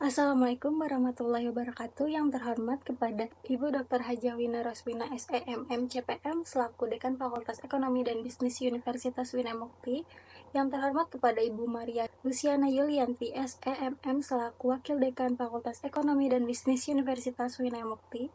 Assalamualaikum warahmatullahi wabarakatuh. Yang terhormat kepada Ibu Dr. Hajawina Roswina SEMM CPM selaku Dekan Fakultas Ekonomi dan Bisnis Universitas Wina Mukti. Yang terhormat kepada Ibu Maria Luciana Yulianti SEMM selaku Wakil Dekan Fakultas Ekonomi dan Bisnis Universitas Wina Mukti.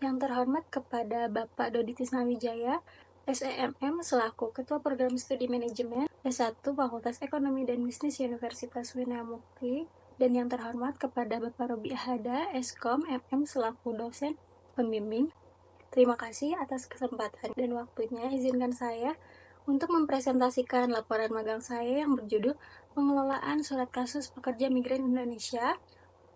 Yang terhormat kepada Bapak Dodi Tisnawijaya SEMM selaku Ketua Program Studi Manajemen S1 Fakultas Ekonomi dan Bisnis Universitas Wina Mukti. Dan yang terhormat kepada Bapak Robi Ahada, Eskom MM selaku dosen pembimbing. Terima kasih atas kesempatan dan waktunya. Izinkan saya untuk mempresentasikan laporan magang saya yang berjudul Pengelolaan Surat Kasus Pekerja Migran Indonesia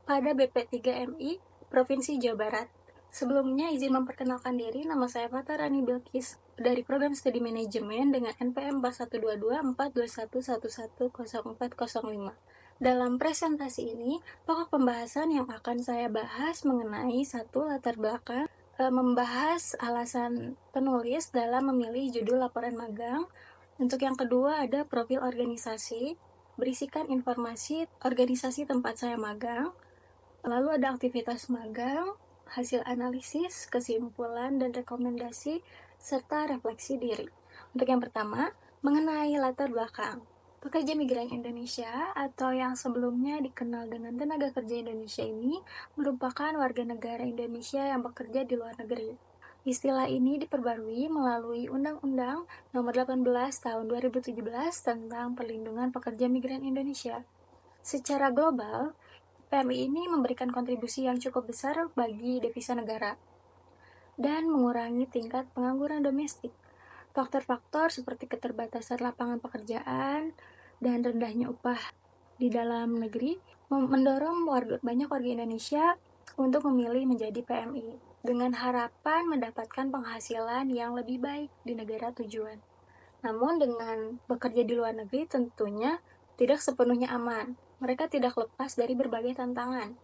pada BP3MI Provinsi Jawa Barat. Sebelumnya izin memperkenalkan diri, nama saya Fatarani Bilkis dari Program Studi Manajemen dengan NPM 41224211110405. Dalam presentasi ini, pokok pembahasan yang akan saya bahas mengenai satu latar belakang, membahas alasan penulis dalam memilih judul laporan magang. Untuk yang kedua ada profil organisasi, berisikan informasi organisasi tempat saya magang. Lalu ada aktivitas magang, hasil analisis, kesimpulan, dan rekomendasi, serta refleksi diri. Untuk yang pertama, mengenai latar belakang. Pekerja migran Indonesia atau yang sebelumnya dikenal dengan tenaga kerja Indonesia ini merupakan warga negara Indonesia yang bekerja di luar negeri. Istilah ini diperbarui melalui Undang-Undang Nomor 18 Tahun 2017 tentang Perlindungan Pekerja Migran Indonesia. Secara global, PMI ini memberikan kontribusi yang cukup besar bagi devisa negara dan mengurangi tingkat pengangguran domestik. Faktor-faktor seperti keterbatasan lapangan pekerjaan dan rendahnya upah di dalam negeri mendorong banyak warga Indonesia untuk memilih menjadi PMI dengan harapan mendapatkan penghasilan yang lebih baik di negara tujuan. Namun dengan bekerja di luar negeri tentunya tidak sepenuhnya aman. Mereka tidak lepas dari berbagai tantangan.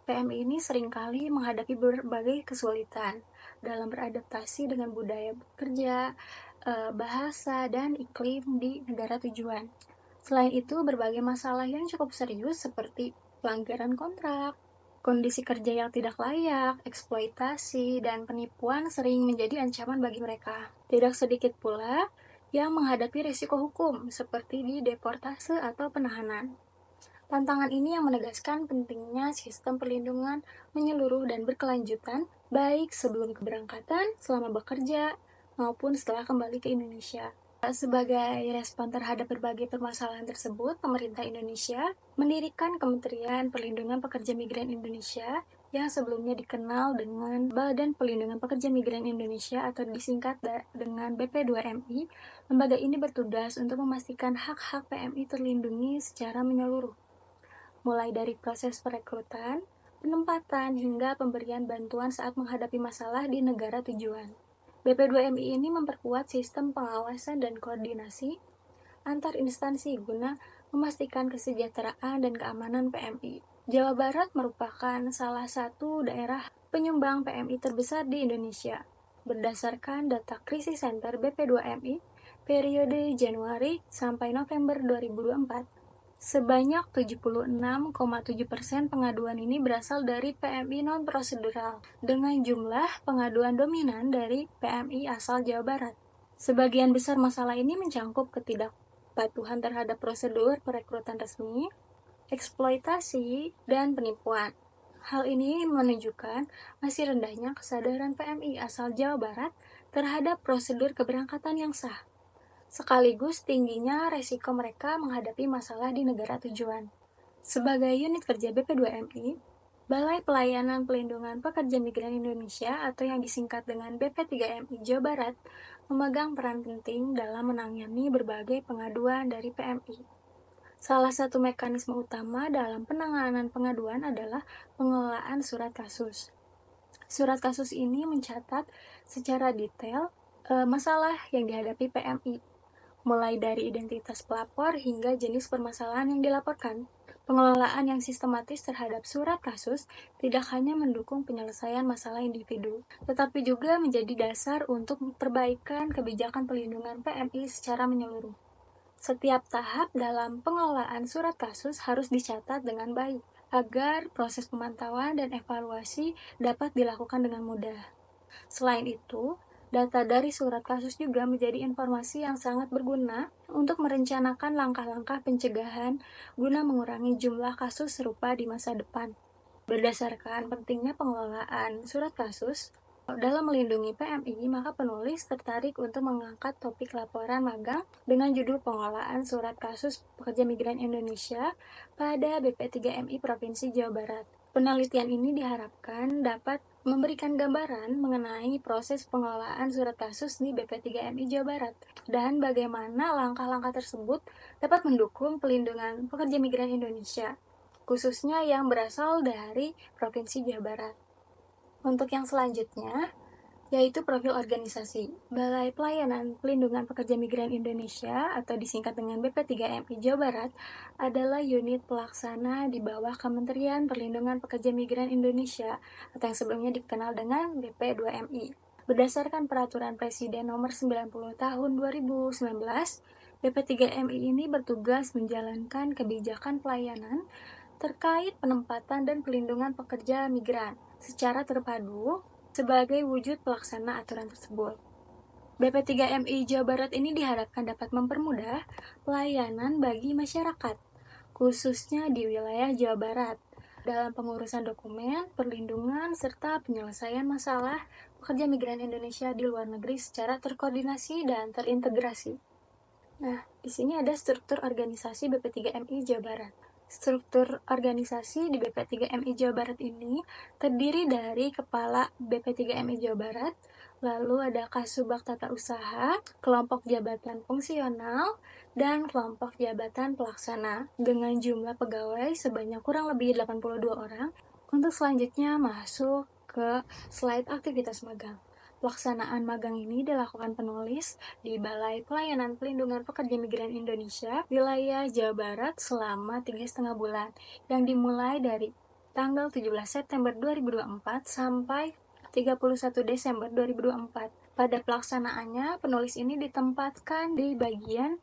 PMI ini seringkali menghadapi berbagai kesulitan dalam beradaptasi dengan budaya bekerja, bahasa, dan iklim di negara tujuan. Selain itu, berbagai masalah yang cukup serius seperti pelanggaran kontrak, kondisi kerja yang tidak layak, eksploitasi, dan penipuan sering menjadi ancaman bagi mereka. Tidak sedikit pula yang menghadapi risiko hukum seperti di deportase atau penahanan. Tantangan ini yang menegaskan pentingnya sistem perlindungan menyeluruh dan berkelanjutan, baik sebelum keberangkatan, selama bekerja, maupun setelah kembali ke Indonesia. Sebagai respon terhadap berbagai permasalahan tersebut, pemerintah Indonesia mendirikan Kementerian Perlindungan Pekerja Migran Indonesia yang sebelumnya dikenal dengan Badan Perlindungan Pekerja Migran Indonesia atau disingkat dengan BP2MI. Lembaga ini bertugas untuk memastikan hak-hak PMI terlindungi secara menyeluruh, mulai dari proses perekrutan, penempatan, hingga pemberian bantuan saat menghadapi masalah di negara tujuan. BP2MI ini memperkuat sistem pengawasan dan koordinasi antar instansi guna memastikan kesejahteraan dan keamanan PMI. Jawa Barat merupakan salah satu daerah penyumbang PMI terbesar di Indonesia. Berdasarkan data Krisis Center BP2MI periode Januari sampai November 2024, sebanyak 76,7% pengaduan ini berasal dari PMI non-prosedural, dengan jumlah pengaduan dominan dari PMI asal Jawa Barat. Sebagian besar masalah ini mencangkup ketidakpatuhan terhadap prosedur perekrutan resmi, eksploitasi, dan penipuan. Hal ini menunjukkan masih rendahnya kesadaran PMI asal Jawa Barat terhadap prosedur keberangkatan yang sah, sekaligus tingginya resiko mereka menghadapi masalah di negara tujuan. Sebagai unit kerja BP2MI, Balai Pelayanan Pelindungan Pekerja Migran Indonesia atau yang disingkat dengan BP3MI Jawa Barat memegang peran penting dalam menangani berbagai pengaduan dari PMI. Salah satu mekanisme utama dalam penanganan pengaduan adalah pengelolaan surat kasus. Surat kasus ini mencatat secara detail masalah yang dihadapi PMI, mulai dari identitas pelapor hingga jenis permasalahan yang dilaporkan. Pengelolaan yang sistematis terhadap surat kasus tidak hanya mendukung penyelesaian masalah individu, tetapi juga menjadi dasar untuk perbaikan kebijakan pelindungan PMI secara menyeluruh. Setiap tahap dalam pengelolaan surat kasus harus dicatat dengan baik, agar proses pemantauan dan evaluasi dapat dilakukan dengan mudah. Selain itu, data dari surat kasus juga menjadi informasi yang sangat berguna untuk merencanakan langkah-langkah pencegahan guna mengurangi jumlah kasus serupa di masa depan. Berdasarkan pentingnya pengelolaan surat kasus dalam melindungi PMI, maka penulis tertarik untuk mengangkat topik laporan magang dengan judul pengelolaan surat kasus pekerja migran Indonesia pada BP3MI Provinsi Jawa Barat. Penelitian ini diharapkan dapat memberikan gambaran mengenai proses pengelolaan surat kasus di BP3MI Jawa Barat dan bagaimana langkah-langkah tersebut dapat mendukung pelindungan pekerja migran Indonesia, khususnya yang berasal dari Provinsi Jawa Barat. Untuk yang selanjutnya, yaitu profil organisasi. Balai Pelayanan Pelindungan Pekerja Migran Indonesia atau disingkat dengan BP3MI Jawa Barat adalah unit pelaksana di bawah Kementerian Perlindungan Pekerja Migran Indonesia atau yang sebelumnya dikenal dengan BP2MI. Berdasarkan Peraturan Presiden Nomor 90 Tahun 2019, BP3MI ini bertugas menjalankan kebijakan pelayanan terkait penempatan dan pelindungan pekerja migran secara terpadu sebagai wujud pelaksana aturan tersebut. BP3MI Jawa Barat ini diharapkan dapat mempermudah pelayanan bagi masyarakat, khususnya di wilayah Jawa Barat, dalam pengurusan dokumen, perlindungan, serta penyelesaian masalah pekerja migran Indonesia di luar negeri secara terkoordinasi dan terintegrasi. Nah, di sini ada struktur organisasi BP3MI Jawa Barat. Struktur organisasi di BP3MI Jawa Barat ini terdiri dari Kepala BP3MI Jawa Barat, lalu ada Kasubag Tata Usaha, kelompok jabatan fungsional, dan kelompok jabatan pelaksana dengan jumlah pegawai sebanyak kurang lebih 82 orang. Untuk selanjutnya masuk ke slide aktivitas magang. Pelaksanaan magang ini dilakukan penulis di Balai Pelayanan Pelindungan Pekerja Migran Indonesia, wilayah Jawa Barat selama 3,5 bulan, yang dimulai dari tanggal 17 September 2024 sampai 31 Desember 2024. Pada pelaksanaannya, penulis ini ditempatkan di bagian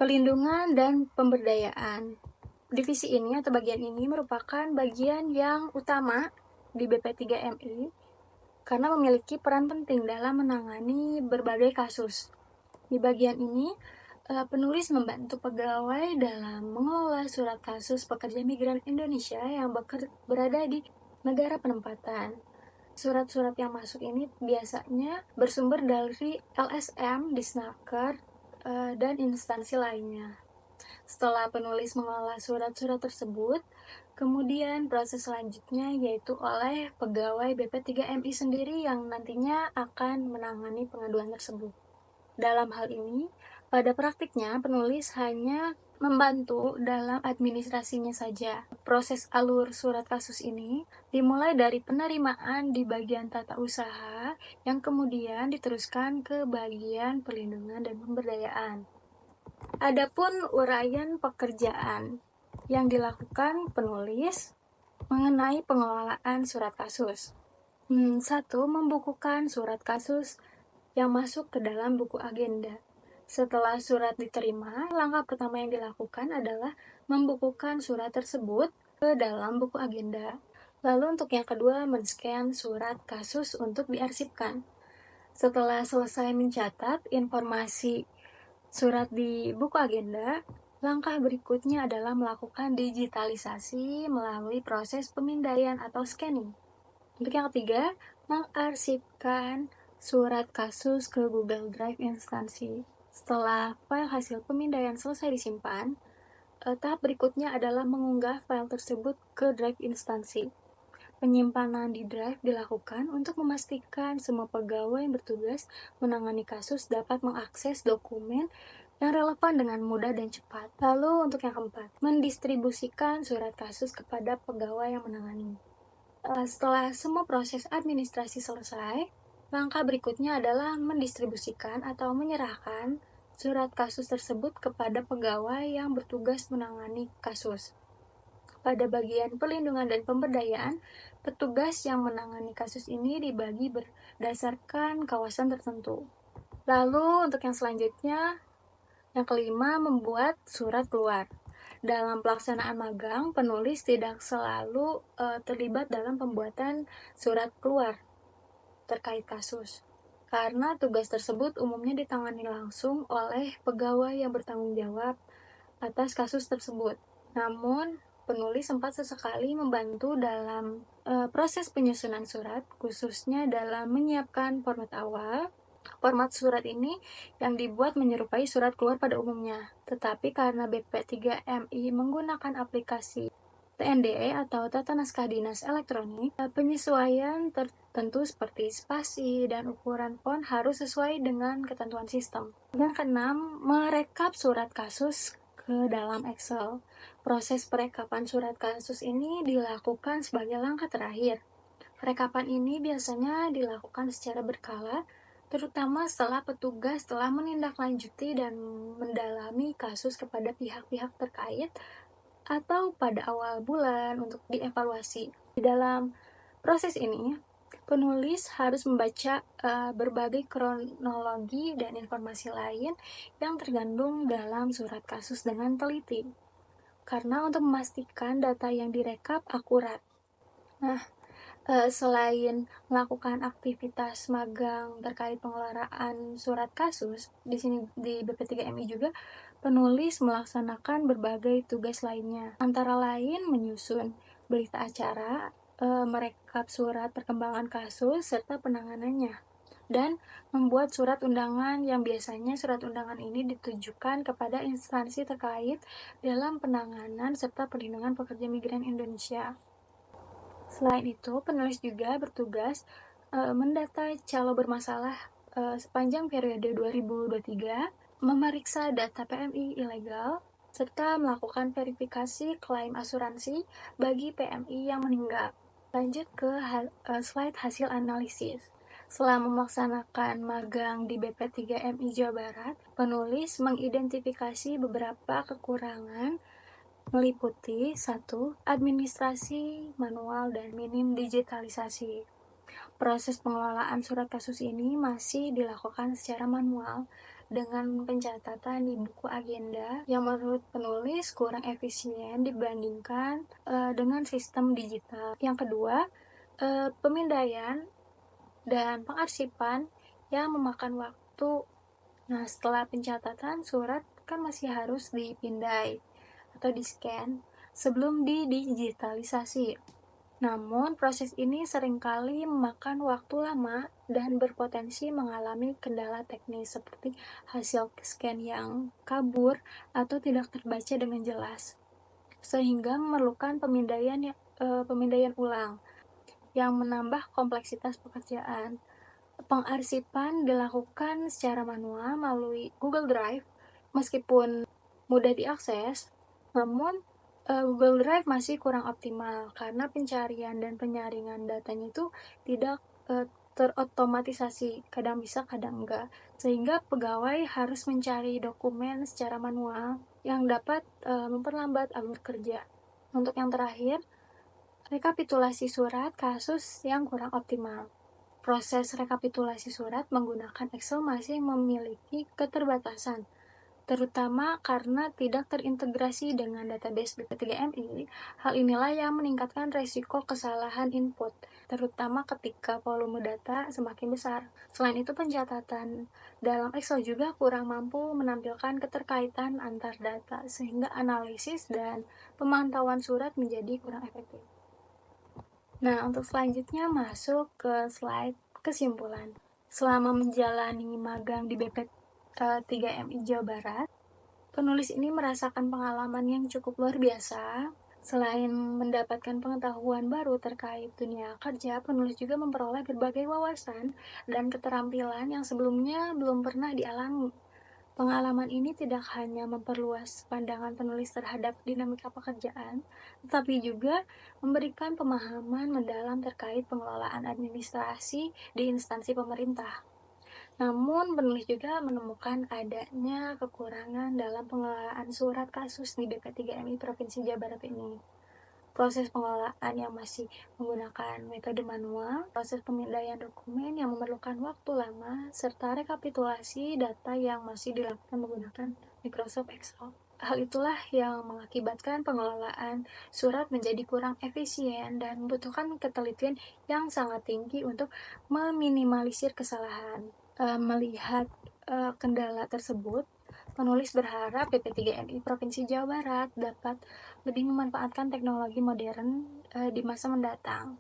pelindungan dan pemberdayaan. Divisi ini atau bagian ini merupakan bagian yang utama di BP3MI karena memiliki peran penting dalam menangani berbagai kasus. Di bagian ini, penulis membantu pegawai dalam mengelola surat kasus pekerja migran Indonesia yang berada di negara penempatan. Surat-surat yang masuk ini biasanya bersumber dari LSM, Disnaker, dan instansi lainnya. Setelah penulis mengelola surat-surat tersebut, kemudian proses selanjutnya yaitu oleh pegawai BP3MI sendiri yang nantinya akan menangani pengaduan tersebut. Dalam hal ini, pada praktiknya penulis hanya membantu dalam administrasinya saja. Proses alur surat kasus ini dimulai dari penerimaan di bagian tata usaha yang kemudian diteruskan ke bagian perlindungan dan pemberdayaan. Adapun uraian pekerjaan yang dilakukan penulis mengenai pengelolaan surat kasus. 1. Membukukan surat kasus yang masuk ke dalam buku agenda. Setelah surat diterima, langkah pertama yang dilakukan adalah membukukan surat tersebut ke dalam buku agenda. Lalu untuk yang kedua, men-scan surat kasus untuk diarsipkan. Setelah selesai mencatat informasi surat di buku agenda, langkah berikutnya adalah melakukan digitalisasi melalui proses pemindaian atau scanning. Untuk yang ketiga, mengarsipkan surat kasus ke Google Drive instansi. Setelah file hasil pemindaian selesai disimpan, tahap berikutnya adalah mengunggah file tersebut ke Drive instansi. Penyimpanan di Drive dilakukan untuk memastikan semua pegawai yang bertugas menangani kasus dapat mengakses dokumen yang relevan dengan mudah dan cepat. Lalu untuk yang keempat, mendistribusikan surat kasus kepada pegawai yang menangani. Setelah semua proses administrasi selesai, langkah berikutnya adalah mendistribusikan atau menyerahkan surat kasus tersebut kepada pegawai yang bertugas menangani kasus. Pada bagian perlindungan dan pemberdayaan, petugas yang menangani kasus ini dibagi berdasarkan kawasan tertentu. Lalu untuk yang selanjutnya, yang kelima, membuat surat keluar. Dalam pelaksanaan magang, penulis tidak selalu terlibat dalam pembuatan surat keluar terkait kasus, karena tugas tersebut umumnya ditangani langsung oleh pegawai yang bertanggung jawab atas kasus tersebut. Namun, penulis sempat sesekali membantu dalam proses penyusunan surat, khususnya dalam menyiapkan format awal. Format surat ini yang dibuat menyerupai surat keluar pada umumnya, tetapi karena BP3MI menggunakan aplikasi TNDE atau Tata Naskah Dinas Elektronik, penyesuaian tertentu seperti spasi dan ukuran font harus sesuai dengan ketentuan sistem. Yang keenam, merekap surat kasus ke dalam Excel. Proses perekapan surat kasus ini dilakukan sebagai langkah terakhir. Perekapan ini biasanya dilakukan secara berkala, terutama setelah petugas telah menindaklanjuti dan mendalami kasus kepada pihak-pihak terkait atau pada awal bulan untuk dievaluasi. Di dalam proses ini, penulis harus membaca berbagai kronologi dan informasi lain yang tergandung dalam surat kasus dengan teliti, karena untuk memastikan data yang direkap akurat. Nah, selain melakukan aktivitas magang terkait pengelolaan surat kasus, di sini di BP3MI juga penulis melaksanakan berbagai tugas lainnya, antara lain menyusun berita acara, merekap surat perkembangan kasus serta penanganannya, dan membuat surat undangan yang biasanya surat undangan ini ditujukan kepada instansi terkait dalam penanganan serta perlindungan pekerja migran Indonesia. Selain itu, penulis juga bertugas mendata calo bermasalah sepanjang periode 2023, memeriksa data PMI ilegal, serta melakukan verifikasi klaim asuransi bagi PMI yang meninggal. Lanjut ke slide hasil analisis. Selama melaksanakan magang di BP3MI Jawa Barat, penulis mengidentifikasi beberapa kekurangan meliputi 1. Administrasi manual dan minim digitalisasi. Proses pengelolaan surat kasus ini masih dilakukan secara manual dengan pencatatan di buku agenda yang menurut penulis kurang efisien dibandingkan dengan sistem digital. Yang kedua, pemindaian dan pengarsipan yang memakan waktu. Nah, setelah pencatatan, surat kan masih harus dipindai atau di-scan sebelum didigitalisasi. Namun, proses ini seringkali memakan waktu lama dan berpotensi mengalami kendala teknis seperti hasil scan yang kabur atau tidak terbaca dengan jelas, sehingga memerlukan pemindaian ulang yang menambah kompleksitas pekerjaan. Pengarsipan dilakukan secara manual melalui Google Drive, meskipun mudah diakses, namun Google Drive masih kurang optimal karena pencarian dan penyaringan datanya itu tidak terotomatisasi, kadang bisa kadang enggak, sehingga pegawai harus mencari dokumen secara manual yang dapat memperlambat alur kerja. Untuk yang terakhir, rekapitulasi surat kasus yang kurang optimal. Proses rekapitulasi surat menggunakan Excel masih memiliki keterbatasan, terutama karena tidak terintegrasi dengan database BP3MI. Hal inilah yang meningkatkan resiko kesalahan input, terutama ketika volume data semakin besar. Selain itu, pencatatan dalam Excel juga kurang mampu menampilkan keterkaitan antar data, sehingga analisis dan pemantauan surat menjadi kurang efektif. Nah, untuk selanjutnya masuk ke slide kesimpulan. Selama menjalani magang di BP3MI Jawa Barat, penulis ini merasakan pengalaman yang cukup luar biasa. Selain mendapatkan pengetahuan baru terkait dunia kerja, penulis juga memperoleh berbagai wawasan dan keterampilan yang sebelumnya belum pernah dialami. Pengalaman ini tidak hanya memperluas pandangan penulis terhadap dinamika pekerjaan, tetapi juga memberikan pemahaman mendalam terkait pengelolaan administrasi di instansi pemerintah. Namun, penulis juga menemukan adanya kekurangan dalam pengelolaan surat kasus di BP3MI Provinsi Jawa Barat ini. Proses pengelolaan yang masih menggunakan metode manual, proses pemindaian dokumen yang memerlukan waktu lama, serta rekapitulasi data yang masih dilakukan menggunakan Microsoft Excel. Hal itulah yang mengakibatkan pengelolaan surat menjadi kurang efisien dan membutuhkan ketelitian yang sangat tinggi untuk meminimalisir kesalahan. Melihat kendala tersebut, penulis berharap BP3MI Provinsi Jawa Barat dapat lebih memanfaatkan teknologi modern di masa mendatang.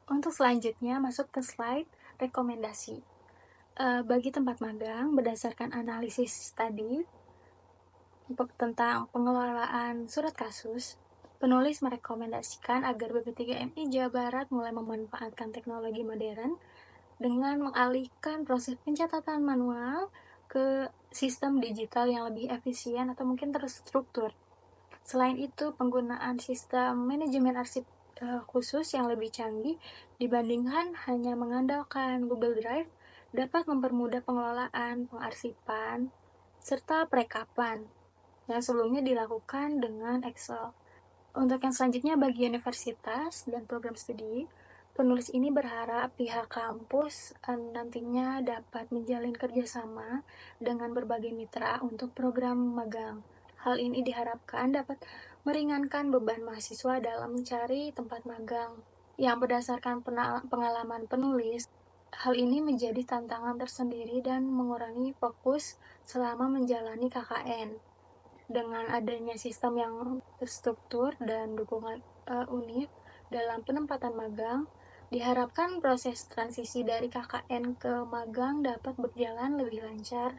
Untuk selanjutnya, masuk ke slide rekomendasi. Bagi tempat magang, berdasarkan analisis tadi, tentang pengelolaan surat kasus, penulis merekomendasikan agar BP3MI Jawa Barat mulai memanfaatkan teknologi modern dengan mengalihkan proses pencatatan manual ke sistem digital yang lebih efisien atau mungkin terstruktur. Selain itu, penggunaan sistem manajemen arsip khusus yang lebih canggih dibandingkan hanya mengandalkan Google Drive dapat mempermudah pengelolaan, pengarsipan, serta perekapan yang sebelumnya dilakukan dengan Excel. Untuk yang selanjutnya, bagi universitas dan program studi, penulis ini berharap pihak kampus nantinya dapat menjalin kerjasama dengan berbagai mitra untuk program magang. Hal ini diharapkan dapat meringankan beban mahasiswa dalam mencari tempat magang. Yang berdasarkan pengalaman penulis, hal ini menjadi tantangan tersendiri dan mengurangi fokus selama menjalani KKN. Dengan adanya sistem yang terstruktur dan dukungan UNIF dalam penempatan magang, diharapkan proses transisi dari KKN ke magang dapat berjalan lebih lancar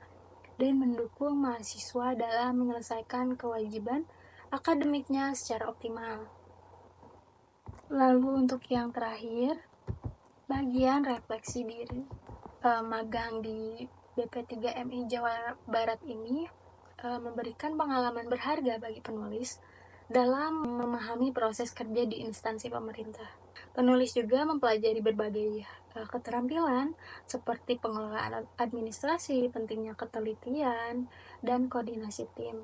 dan mendukung mahasiswa dalam menyelesaikan kewajiban akademiknya secara optimal. Lalu untuk yang terakhir, bagian refleksi diri. Magang di BP3MI Jawa Barat ini memberikan pengalaman berharga bagi penulis dalam memahami proses kerja di instansi pemerintah. Penulis juga mempelajari berbagai keterampilan seperti pengelolaan administrasi, pentingnya ketelitian, dan koordinasi tim.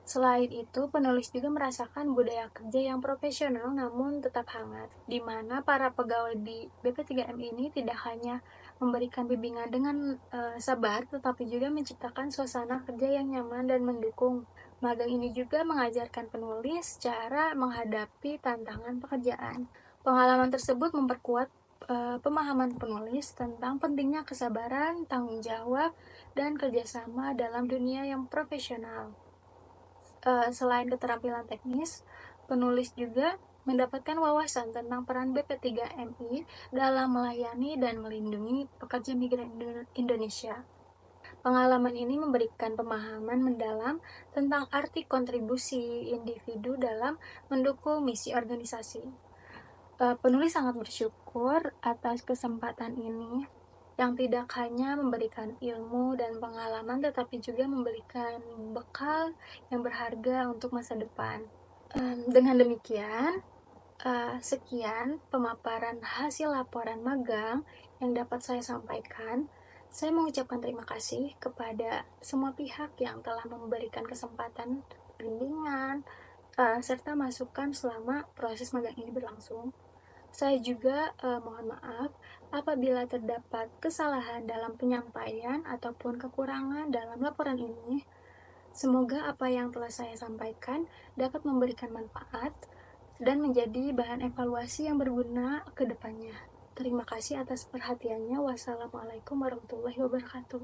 Selain itu, penulis juga merasakan budaya kerja yang profesional namun tetap hangat, di mana para pegawai di BP3M ini tidak hanya memberikan bimbingan dengan sabar, tetapi juga menciptakan suasana kerja yang nyaman dan mendukung. Magang ini juga mengajarkan penulis cara menghadapi tantangan pekerjaan. Pengalaman tersebut memperkuat pemahaman penulis tentang pentingnya kesabaran, tanggung jawab, dan kerjasama dalam dunia yang profesional. Selain keterampilan teknis, penulis juga mendapatkan wawasan tentang peran BP3MI dalam melayani dan melindungi pekerja migran Indonesia. Pengalaman ini memberikan pemahaman mendalam tentang arti kontribusi individu dalam mendukung misi organisasi. Penulis sangat bersyukur atas kesempatan ini yang tidak hanya memberikan ilmu dan pengalaman, tetapi juga memberikan bekal yang berharga untuk masa depan. Dengan demikian, sekian pemaparan hasil laporan magang yang dapat saya sampaikan. Saya mengucapkan terima kasih kepada semua pihak yang telah memberikan kesempatan bimbingan serta masukan selama proses magang ini berlangsung. Saya juga mohon maaf apabila terdapat kesalahan dalam penyampaian ataupun kekurangan dalam laporan ini. Semoga apa yang telah saya sampaikan dapat memberikan manfaat dan menjadi bahan evaluasi yang berguna ke depannya. Terima kasih atas perhatiannya. Wassalamualaikum warahmatullahi wabarakatuh.